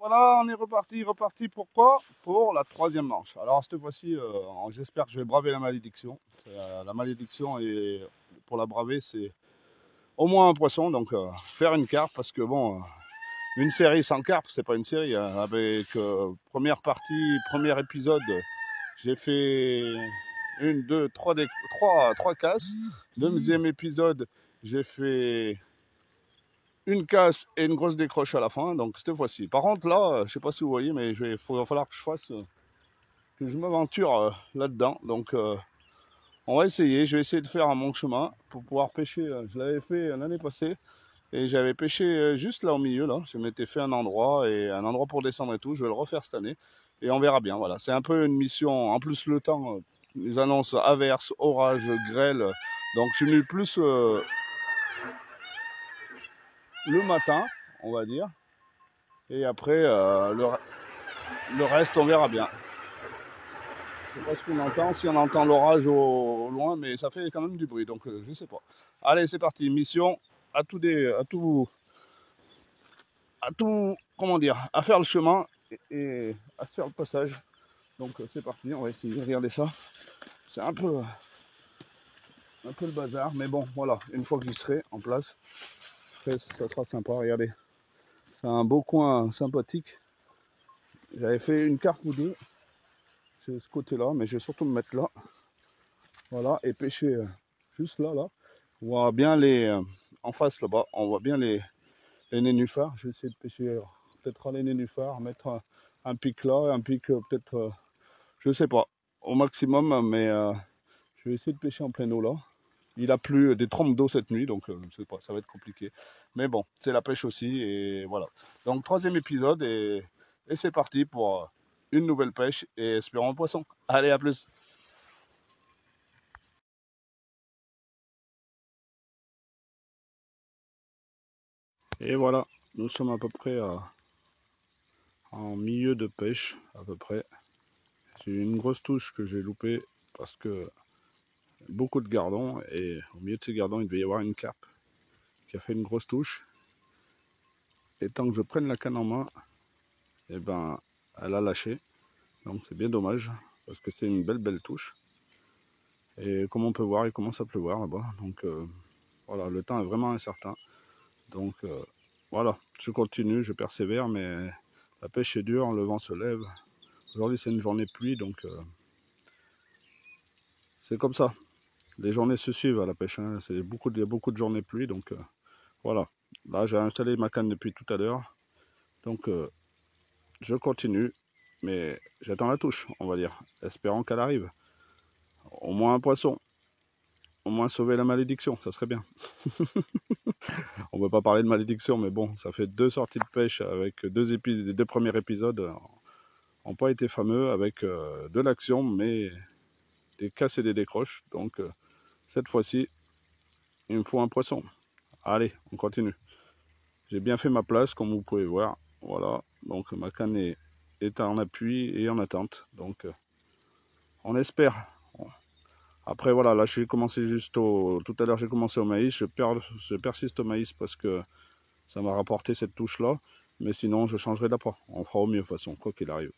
voilà, on est reparti pourquoi? Pour la troisième manche. Alors cette fois-ci, j'espère que je vais braver la malédiction. La malédiction, et pour la braver, c'est au moins un poisson, donc faire une carpe, parce que bon, une série sans carpe, c'est pas une série. Hein. Avec première partie, premier épisode, j'ai fait une, deux, trois casses. Deuxième épisode, j'ai fait une casse et une grosse décroche à la fin, donc cette fois-ci. Par contre là, je sais pas si vous voyez, mais il va falloir que je m'aventure là-dedans. Donc on va essayer, je vais essayer de faire à mon chemin pour pouvoir pêcher. Je l'avais fait l'année passée et j'avais pêché juste là au milieu, là. Je m'étais fait un endroit pour descendre et tout. Je vais le refaire cette année et on verra bien. Voilà, c'est un peu une mission. En plus le temps, les annonces averses, orages, grêle. Donc je suis venu plus le matin, on va dire. Et après, le reste, on verra bien. Je sais pas ce qu'on entend, si on entend l'orage au loin, mais ça fait quand même du bruit, donc je sais pas. Allez, c'est parti, mission à comment dire, à faire le chemin et à faire le passage. Donc c'est parti, on va essayer de regarder ça. C'est un peu le bazar, mais bon, voilà, une fois que j'y serai en place, ça sera sympa. Regardez, c'est un beau coin sympathique. J'avais fait une carpe ou deux. C'est ce côté-là, mais je vais surtout me mettre là. Voilà, et pêcher juste là. On voit bien en face là-bas, on voit bien les nénuphars. Je vais essayer de pêcher peut-être les nénuphars, mettre un pic là, un pic peut-être, je sais pas, au maximum, mais je vais essayer de pêcher en pleine eau là. Il a plu des trompes d'eau cette nuit, donc je sais pas, ça va être compliqué. Mais bon, c'est la pêche aussi, et voilà. Donc troisième épisode, et c'est parti pour une nouvelle pêche, et espérons un poisson. Allez, à plus. Et voilà, nous sommes à peu près en milieu de pêche, à peu près. J'ai eu une grosse touche que j'ai loupée parce que beaucoup de gardons, et au milieu de ces gardons, il devait y avoir une carpe qui a fait une grosse touche. Et tant que je prenne la canne en main, eh ben, elle a lâché. Donc c'est bien dommage, parce que c'est une belle touche. Et comme on peut voir, il commence à pleuvoir là-bas. Donc voilà, le temps est vraiment incertain. Donc voilà, je continue, je persévère, mais la pêche est dure, le vent se lève. Aujourd'hui c'est une journée de pluie, donc c'est comme ça. Les journées se suivent à la pêche, hein. Il y a beaucoup de journées de pluie, donc voilà. Là j'ai installé ma canne depuis tout à l'heure, donc je continue, mais j'attends la touche, on va dire, espérant qu'elle arrive. Au moins un poisson, au moins sauver la malédiction, ça serait bien. On ne veut pas parler de malédiction, mais bon, ça fait 2 sorties de pêche avec les 2 premiers épisodes n'ont pas été fameux, avec de l'action, mais des casses et des décroches. Donc cette fois-ci, il me faut un poisson. Allez, on continue. J'ai bien fait ma place, comme vous pouvez voir. Voilà, donc ma canne est en appui et en attente. Donc on espère. Après voilà, là j'ai commencé tout à l'heure j'ai commencé au maïs. Je persiste au maïs parce que ça m'a rapporté cette touche-là. Mais sinon, je changerai d'appât. On fera au mieux, de toute façon, quoi qu'il arrive.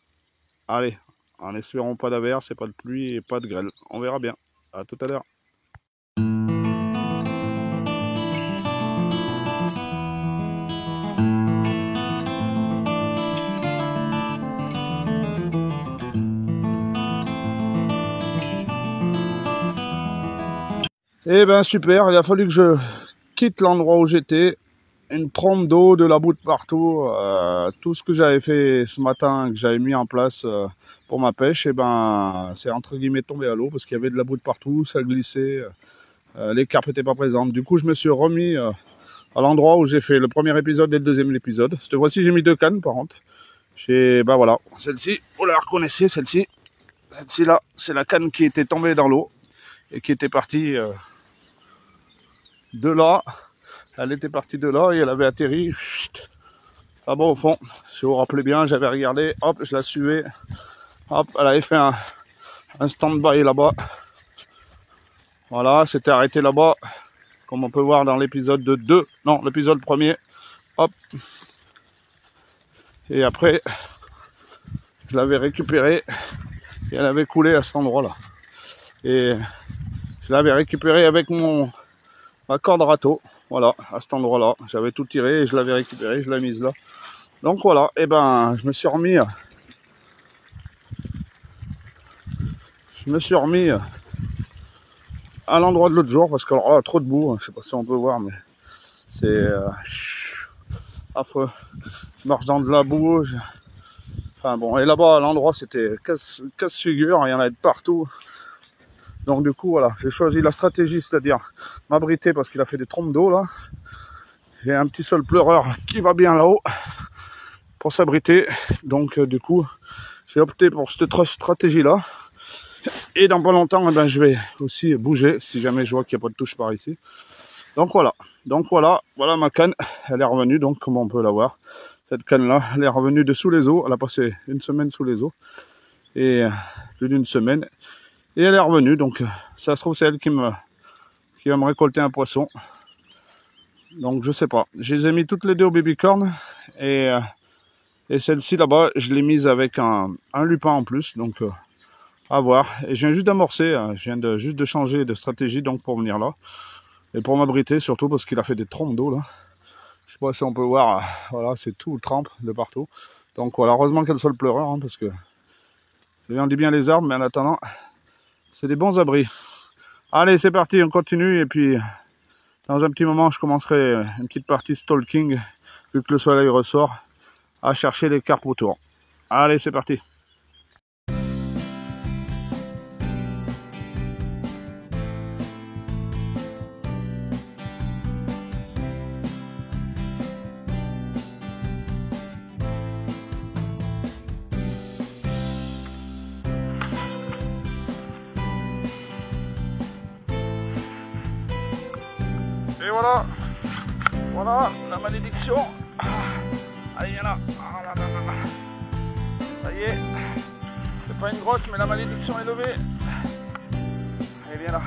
Allez, en espérant pas d'averse, et pas de pluie et pas de grêle. On verra bien. À tout à l'heure. Eh ben super, il a fallu que je quitte l'endroit où j'étais. Une trompe d'eau, de la boue de partout. Tout ce que j'avais fait ce matin, que j'avais mis en place pour ma pêche, et ben c'est entre guillemets tombé à l'eau parce qu'il y avait de la boue de partout, ça glissait, les carpes n'étaient pas présentes. Du coup, je me suis remis à l'endroit où j'ai fait le premier épisode et le deuxième épisode. Cette fois-ci, j'ai mis 2 cannes par contre. Ben voilà, celle-ci, vous la reconnaissez, celle-ci là, c'est la canne qui était tombée dans l'eau et qui était partie de là. Elle était partie de là et elle avait atterri là-bas au fond. Si vous vous rappelez bien, j'avais regardé, hop, je la suivais. Hop, elle avait fait un stand-by là-bas. Voilà, c'était arrêté là-bas. Comme on peut voir dans l'épisode 2. Non, l'épisode 1er. Hop. Et après, je l'avais récupérée et elle avait coulé à cet endroit-là. Et je l'avais récupérée avec ma corde râteau. Voilà, à cet endroit-là. J'avais tout tiré et je l'avais récupérée, je l'ai mise là. Donc voilà, et ben je me suis remis à l'endroit de l'autre jour parce que alors là, trop de boue, je sais pas si on peut voir, mais c'est affreux. Je marche dans de la boue. Enfin bon, et là-bas à l'endroit c'était casse-figure, il y en avait de partout. Donc du coup voilà, j'ai choisi la stratégie, c'est-à-dire m'abriter parce qu'il a fait des trompes d'eau là. J'ai un petit sol pleureur qui va bien là-haut pour s'abriter. Donc du coup, j'ai opté pour cette stratégie là. Et dans pas longtemps, eh ben, je vais aussi bouger si jamais je vois qu'il n'y a pas de touche par ici. Donc voilà, voilà ma canne, elle est revenue, donc comme on peut la voir. Cette canne-là, elle est revenue de sous les eaux, elle a passé une semaine sous les eaux, et plus d'une semaine, et elle est revenue, donc ça se trouve c'est elle qui va me récolter un poisson. Donc je sais pas, je les ai mis toutes les deux au babycorn, et celle-ci là-bas, je l'ai mise avec un lupin en plus, donc à voir. Et je viens juste d'amorcer, je viens juste de changer de stratégie donc pour venir là. Et pour m'abriter surtout parce qu'il a fait des trompes d'eau là. Je sais pas si on peut voir, voilà, c'est tout trempe de partout. Donc voilà, heureusement qu'il y a le sol pleureur, hein, parce que on dit bien les arbres, mais en attendant, c'est des bons abris. Allez, c'est parti, on continue, et puis dans un petit moment, je commencerai une petite partie stalking, vu que le soleil ressort, à chercher les carpes autour. Allez, c'est parti. Et voilà la malédiction. Allez, viens là. Ah là là là là. Ça y est, c'est pas une grotte, mais la malédiction est levée. Allez, viens là.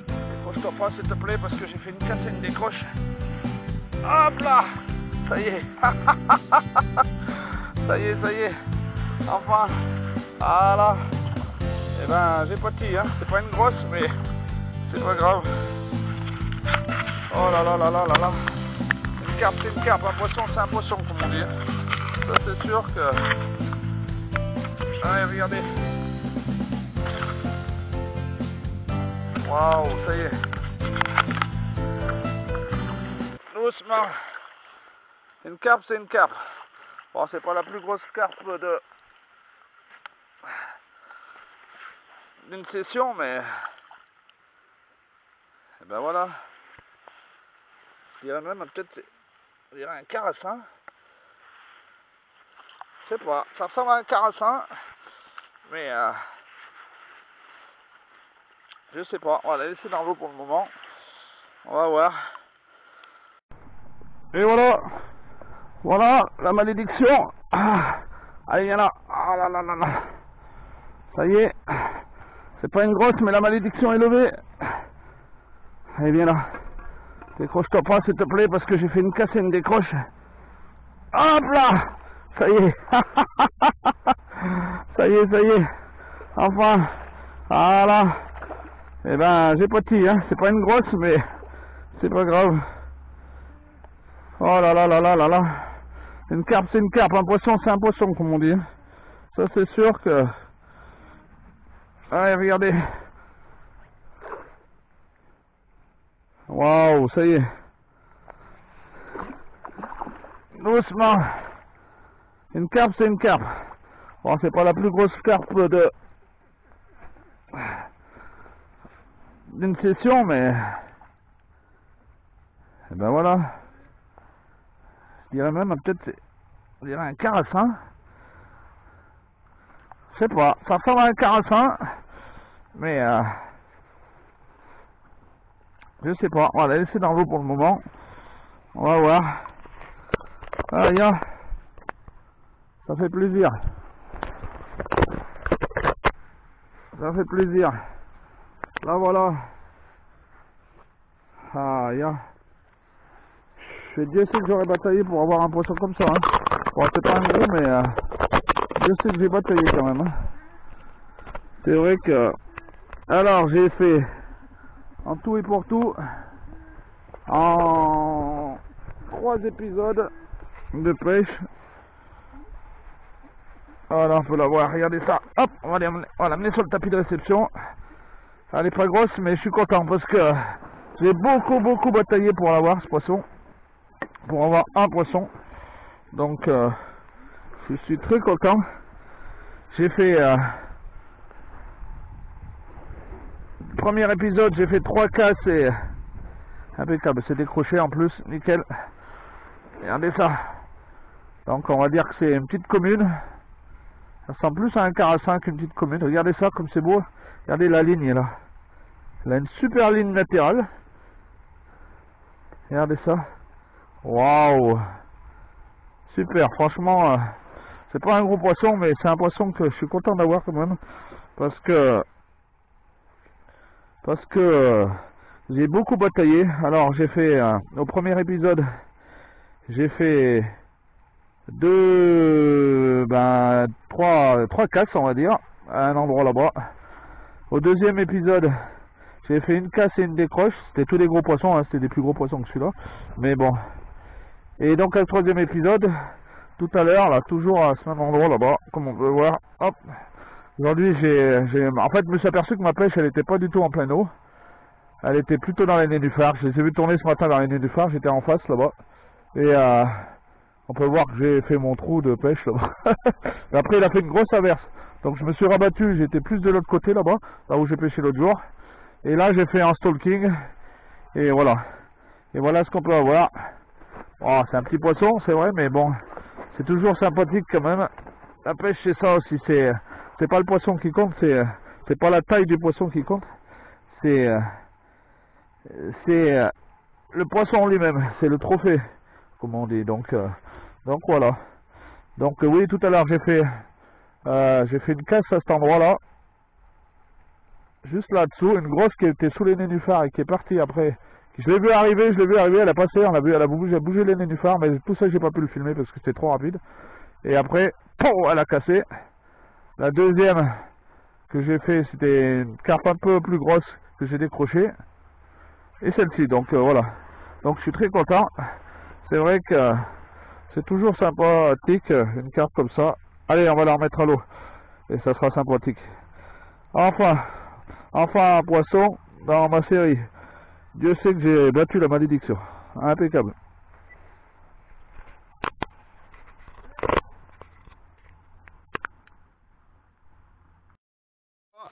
Décroche-toi pas, s'il te plaît, parce que j'ai fait une casse et une décroche. Hop là, ça y est. Ça y est. Enfin, voilà. Eh ben, j'ai pas de tille, hein. C'est pas une grosse, mais c'est pas grave. Oh là là là là là là. Une carpe, c'est une carpe. Un poisson, c'est un poisson, comme on dit. Ça, c'est sûr que... Allez, regardez. Waouh, ça y est. Doucement. Une carpe, c'est une carpe. Bon, c'est pas la plus grosse carpe d'une session, mais... Et ben voilà. Je dirais même peut-être, on dirait un carassin. Je sais pas, ça ressemble à un carassin, mais je sais pas. On va la laisser dans l'eau pour le moment. On va voir. Et voilà la malédiction. Allez, viens là. Ah là là là là. Ça y est, c'est pas une grosse, mais la malédiction est levée. Allez, viens là. Décroche-toi pas, s'il te plaît, parce que j'ai fait une casse et une décroche. Hop là, ça y est. Ça y est. Enfin, voilà. Eh ben, j'ai pas de tille, hein. C'est pas une grosse, mais c'est pas grave. Oh là là là là là là. Une carpe, c'est une carpe. Un poisson, c'est un poisson, comme on dit. Ça, c'est sûr que... Allez, regardez. Waouh, ça y est. Doucement. Une carpe, c'est une carpe. Bon, c'est pas la plus grosse carpe d'une session, mais... Et ben voilà. Je dirais même, peut-être, on dirait un carassin. Je sais pas, ça ressemble à un carassin, mais... Je sais pas, on va la laisser dans l'eau pour le moment. On va voir. Allez, hein. Ça fait plaisir. Ça fait plaisir. Là, voilà. Ah, ya. Je sais Dieu sait que j'aurais bataillé pour avoir un poisson comme ça, hein. Bon, c'est pas un gros, mais je sais que j'ai bataillé quand même. Hein. C'est vrai que... Alors, j'ai fait, en tout et pour tout, en 3 épisodes de pêche. Voilà, on peut la voir, regardez ça. Hop, on va l'amener sur le tapis de réception. Elle est pas grosse, mais je suis content parce que j'ai beaucoup bataillé pour l'avoir, ce poisson. Pour avoir un poisson. Donc, je suis très content. J'ai fait... premier épisode, j'ai fait 3 casses et... Impeccable, c'est décroché en plus, nickel. Regardez ça. Donc, on va dire que c'est une petite commune. Ça ressemble plus à un quart à 5 qu'une petite commune. Regardez ça, comme c'est beau. Regardez la ligne là. Elle a une super ligne latérale. Regardez ça. Waouh. Super, franchement, c'est pas un gros poisson, mais c'est un poisson que je suis content d'avoir quand même. Parce que j'ai beaucoup bataillé. Alors j'ai fait, au premier épisode, j'ai fait trois casses, on va dire, à un endroit là-bas. Au deuxième épisode, j'ai fait une casse et une décroche. C'était tous des gros poissons, hein, c'était des plus gros poissons que celui-là. Mais bon. Et donc, le troisième épisode, tout à l'heure, là, toujours à ce même endroit là-bas, comme on peut voir. Hop. Aujourd'hui, en fait, je me suis aperçu que ma pêche, elle était pas du tout en plein eau. Elle était plutôt dans les nénuphars. Je les ai vu tourner ce matin dans les nénuphars. J'étais en face là-bas. Et on peut voir que j'ai fait mon trou de pêche là-bas. Et après, il a fait une grosse averse. Donc, je me suis rabattu. J'étais plus de l'autre côté là-bas, là où j'ai pêché l'autre jour. Et là, j'ai fait un stalking. Et voilà. Et voilà ce qu'on peut avoir. Oh, c'est un petit poisson, c'est vrai, mais bon, c'est toujours sympathique quand même. La pêche, c'est ça aussi. C'est pas le poisson qui compte. C'est pas la taille du poisson qui compte. C'est le poisson lui-même. C'est le trophée, comme on dit. Donc voilà. Donc oui, tout à l'heure j'ai fait une casse à cet endroit-là, juste là-dessous, une grosse qui était sous les nénuphars et qui est partie après. Je l'ai vu arriver, elle a passé, elle a bougé les nénuphars, mais tout ça j'ai pas pu le filmer parce que c'était trop rapide. Et après, elle a cassé. La deuxième que j'ai fait, c'était une carpe un peu plus grosse que j'ai décrochée. Et celle-ci, donc voilà. Donc je suis très content. C'est vrai que c'est toujours sympathique, une carpe comme ça. Allez, on va la remettre à l'eau. Et ça sera sympathique. Enfin un poisson dans ma série. Dieu sait que j'ai battu la malédiction. Impeccable.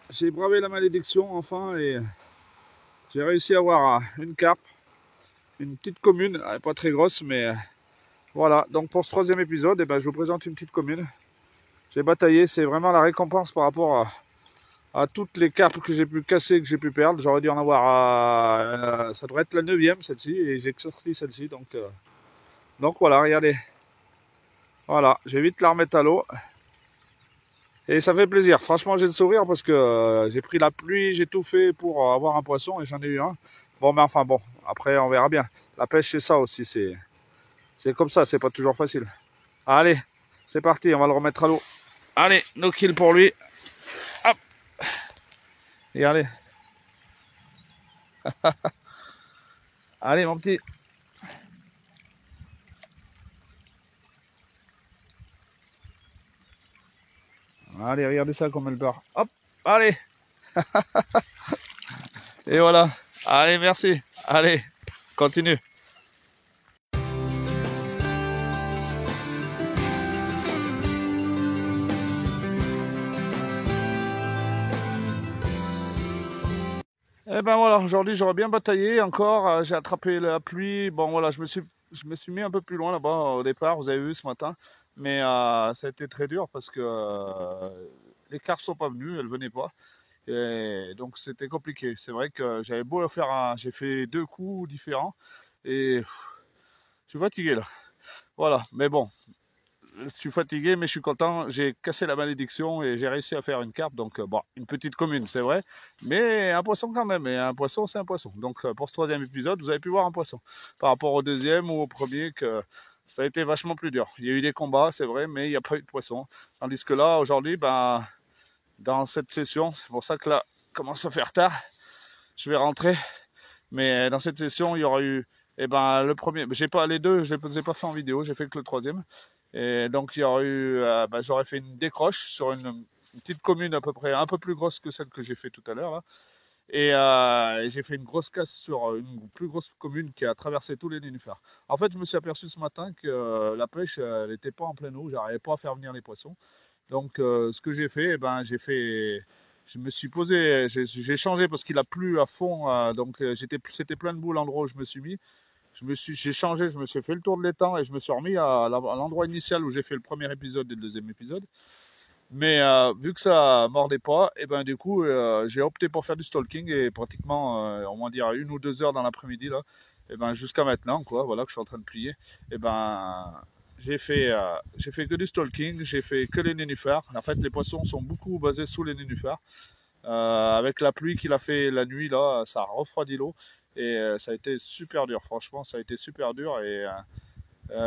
J'ai bravé la malédiction enfin et j'ai réussi à avoir une carpe. Une petite commune, elle n'est pas très grosse, mais voilà. Donc pour ce troisième épisode, eh ben, je vous présente une petite commune. J'ai bataillé, c'est vraiment la récompense par rapport à toutes les carpes que j'ai pu casser, que j'ai pu perdre. J'aurais dû en avoir, ça devrait être la 9e celle-ci, et j'ai sorti celle-ci. Donc voilà, regardez. Voilà, je vais vite la remettre à l'eau. Et ça fait plaisir. Franchement, j'ai le sourire parce que j'ai pris la pluie, j'ai tout fait pour avoir un poisson et j'en ai eu un. Bon, mais enfin bon, après on verra bien. La pêche, c'est ça aussi, c'est comme ça, c'est pas toujours facile. Allez, c'est parti, on va le remettre à l'eau. Allez, no kill pour lui. Hop. Regardez. Allez, mon petit. Allez, regardez ça comme elle part. Hop, allez. Et voilà. Allez, merci. Allez, continue. Et ben voilà, aujourd'hui j'aurais bien bataillé encore, j'ai attrapé la pluie, bon voilà, je me suis mis un peu plus loin là-bas au départ, vous avez vu ce matin, mais ça a été très dur parce que les carpes sont pas venues, elles venaient pas, et donc c'était compliqué. C'est vrai que j'avais beau faire j'ai fait 2 coups différents, et je suis fatigué là, voilà, mais bon. Je suis fatigué, mais je suis content. J'ai cassé la malédiction et j'ai réussi à faire une carpe. Donc, bon, une petite commune, c'est vrai, mais un poisson quand même. Et un poisson, c'est un poisson. Donc, pour ce troisième épisode, vous avez pu voir un poisson. Par rapport au deuxième ou au premier, que ça a été vachement plus dur. Il y a eu des combats, c'est vrai, mais il n'y a pas eu de poisson. Tandis que là, aujourd'hui, ben, dans cette session, c'est pour ça que là, il commence à faire tard. Je vais rentrer. Mais dans cette session, il y aura eu, eh ben, le premier, j'ai pas les deux, je les ai pas fait en vidéo, j'ai fait que le troisième. Et donc il y aura eu, ben, j'aurais fait une décroche sur une petite commune à peu près un peu plus grosse que celle que j'ai fait tout à l'heure là. Et j'ai fait une grosse casse sur une plus grosse commune qui a traversé tous les nénuphars. En fait, je me suis aperçu ce matin que la pêche, elle n'était pas en pleine eau, j'arrivais pas à faire venir les poissons. Donc, ce que j'ai fait, eh ben, je me suis posé, j'ai changé parce qu'il a plu à fond, donc c'était plein de boue l'endroit où je me suis mis. J'ai changé, je me suis fait le tour de l'étang et je me suis remis à l'endroit initial où j'ai fait le premier épisode et le deuxième épisode. Mais vu que ça mordait pas, et ben du coup j'ai opté pour faire du stalking et pratiquement on va dire 1 ou 2 heures dans l'après-midi là, et ben jusqu'à maintenant quoi, voilà que je suis en train de plier, et ben j'ai fait que du stalking, j'ai fait que les nénuphars. En fait les poissons sont beaucoup basés sous les nénuphars. Avec la pluie qu'il a fait la nuit là, ça a refroidi l'eau et ça a été super dur. Franchement ça a été super dur et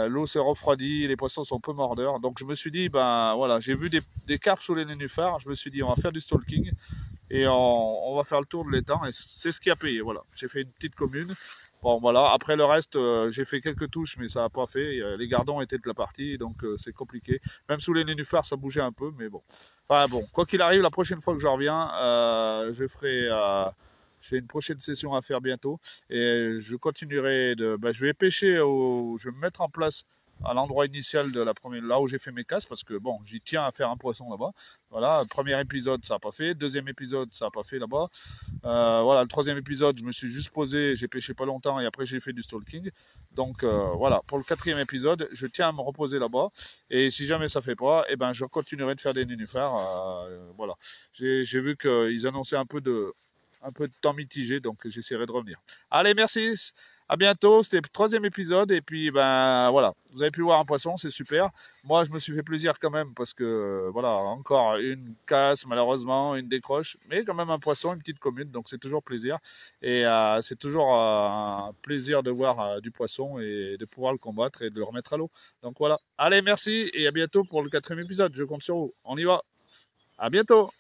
l'eau s'est refroidie, les poissons sont peu mordeurs. Donc je me suis dit, ben voilà, j'ai vu des carpes sous les nénuphars. Je me suis dit, on va faire du stalking et on va faire le tour de l'étang. Et c'est ce qui a payé. Voilà, j'ai fait une petite commune. Bon voilà, après le reste, j'ai fait quelques touches, mais ça n'a pas fait. Les gardons étaient de la partie, donc c'est compliqué. Même sous les nénuphars, ça bougeait un peu, mais bon. Enfin bon, quoi qu'il arrive, la prochaine fois que je reviens, je ferai. J'ai une prochaine session à faire bientôt et je continuerai de. Ben, je vais pêcher, je vais me mettre en place à l'endroit initial de la première, là où j'ai fait mes casses, parce que bon, j'y tiens à faire un poisson là-bas. Voilà, premier épisode, ça n'a pas fait. Deuxième épisode, ça n'a pas fait là-bas. Voilà, le troisième épisode, je me suis juste posé, j'ai pêché pas longtemps et après j'ai fait du stalking. Donc voilà, pour le quatrième épisode, je tiens à me reposer là-bas. Et si jamais ça fait pas, eh ben je continuerai de faire des nénuphars. Voilà, j'ai vu qu'ils annonçaient un peu de temps mitigé, donc j'essaierai de revenir. Allez, merci. À bientôt, c'était le troisième épisode et puis ben voilà, vous avez pu voir un poisson, c'est super. Moi je me suis fait plaisir quand même parce que voilà, encore une casse malheureusement, une décroche, mais quand même un poisson, une petite commune, donc c'est toujours plaisir. Et c'est toujours un plaisir de voir du poisson et de pouvoir le combattre et de le remettre à l'eau. Donc voilà, allez merci et à bientôt pour le quatrième épisode, je compte sur vous, on y va, à bientôt.